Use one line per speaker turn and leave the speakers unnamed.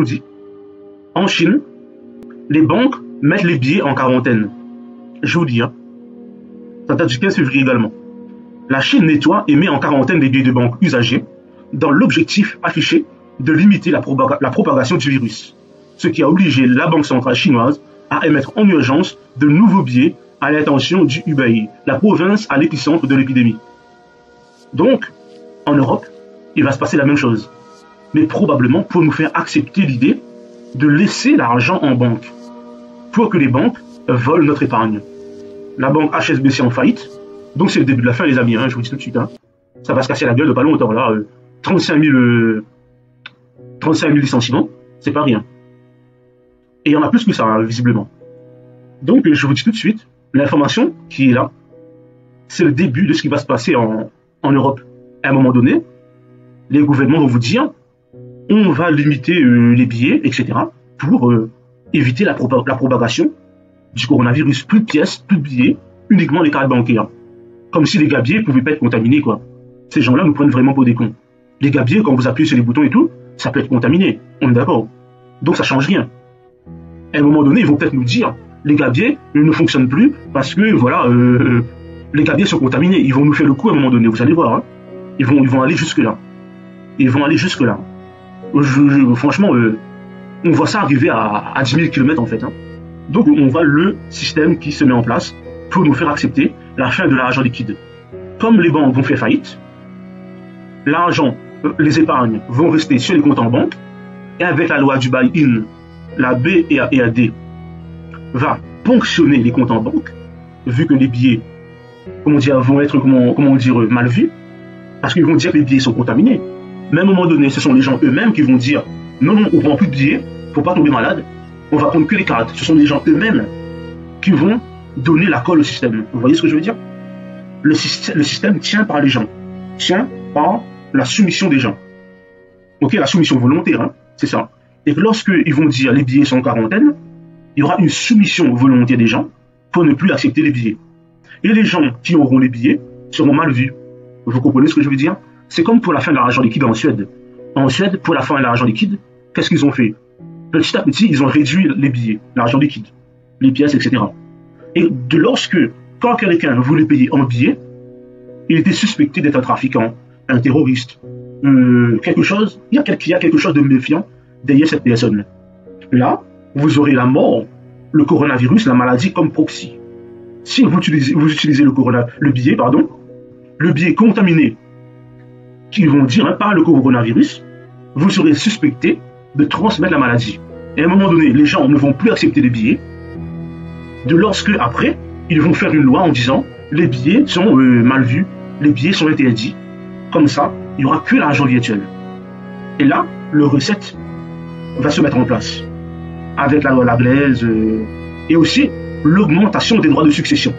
tout dit. En Chine, les banques mettent les billets en quarantaine. Je vous dis, hein, ça date du 15 février également. La Chine nettoie et met en quarantaine les billets de banque usagés dans l'objectif affiché de limiter la propagation du virus, ce qui a obligé la Banque centrale chinoise à émettre en urgence de nouveaux billets à l'intention du Hubei, la province à l'épicentre de l'épidémie. Donc, en Europe, il va se passer la même chose, mais probablement pour nous faire accepter l'idée de laisser l'argent en banque, pour que les banques volent notre épargne. La banque HSBC en faillite, donc c'est le début de la fin les amis, hein, je vous dis tout de suite. Hein. Ça va se casser la gueule de pas longtemps là, 35 000 licenciements, c'est pas rien. Et il y en a plus que ça, hein, visiblement. Donc je vous dis tout de suite, l'information qui est là, c'est le début de ce qui va se passer en Europe. À un moment donné, les gouvernements vont vous dire, on va limiter les billets, etc., pour éviter la propagation du coronavirus. Plus de pièces, plus de billets, uniquement les cartes bancaires. Comme si les gabiers ne pouvaient pas être contaminés, quoi. Ces gens-là nous prennent vraiment pour des cons. Les gabiers, quand vous appuyez sur les boutons et tout, ça peut être contaminé. On est d'accord. Donc ça change rien. À un moment donné, ils vont peut-être nous dire, les gabiers ne fonctionnent plus parce que, voilà, les gabiers sont contaminés. Ils vont nous faire le coup à un moment donné, vous allez voir. Hein. Ils vont aller jusque-là. Ils vont aller jusque-là. Franchement, on voit ça arriver à 10 000 km en fait. Hein. Donc on voit le système qui se met en place pour nous faire accepter la fin de l'argent liquide. Comme les banques vont faire faillite, l'argent, les épargnes vont rester sur les comptes en banque, et avec la loi du buy-in, la BEAD va ponctionner les comptes en banque, vu que les billets, vont être, mal vus, parce qu'ils vont dire que les billets sont contaminés. Mais à un moment donné, ce sont les gens eux-mêmes qui vont dire non, on ne prend plus de billets, faut pas tomber malade, on va prendre que les cartes. Ce sont les gens eux-mêmes qui vont donner la colle au système. Vous voyez ce que je veux dire? Le système tient par les gens, tient par la soumission des gens. Ok, la soumission volontaire, hein, c'est ça. Et que lorsqu'ils vont dire les billets sont en quarantaine, il y aura une soumission volontaire des gens pour ne plus accepter les billets. Et les gens qui auront les billets seront mal vus. Vous comprenez ce que je veux dire? C'est comme pour la fin de l'argent liquide en Suède. En Suède, pour la fin de l'argent liquide, qu'est-ce qu'ils ont fait? Petit à petit, ils ont réduit les billets, l'argent liquide, les pièces, etc. Et quand quelqu'un voulait payer en billets, il était suspecté d'être un trafiquant, un terroriste, quelque chose. Il y a quelque chose de méfiant derrière cette personne. Là, vous aurez la mort, le coronavirus, la maladie comme proxy. Si vous utilisez le billet contaminé, qui vont dire hein, par le coronavirus, vous serez suspecté de transmettre la maladie. Et à un moment donné, les gens ne vont plus accepter les billets, après, ils vont faire une loi en disant les billets sont mal vus, les billets sont interdits. Comme ça, il n'y aura que l'argent virtuel. Et là, le recette va se mettre en place avec la loi Laglaise et aussi l'augmentation des droits de succession.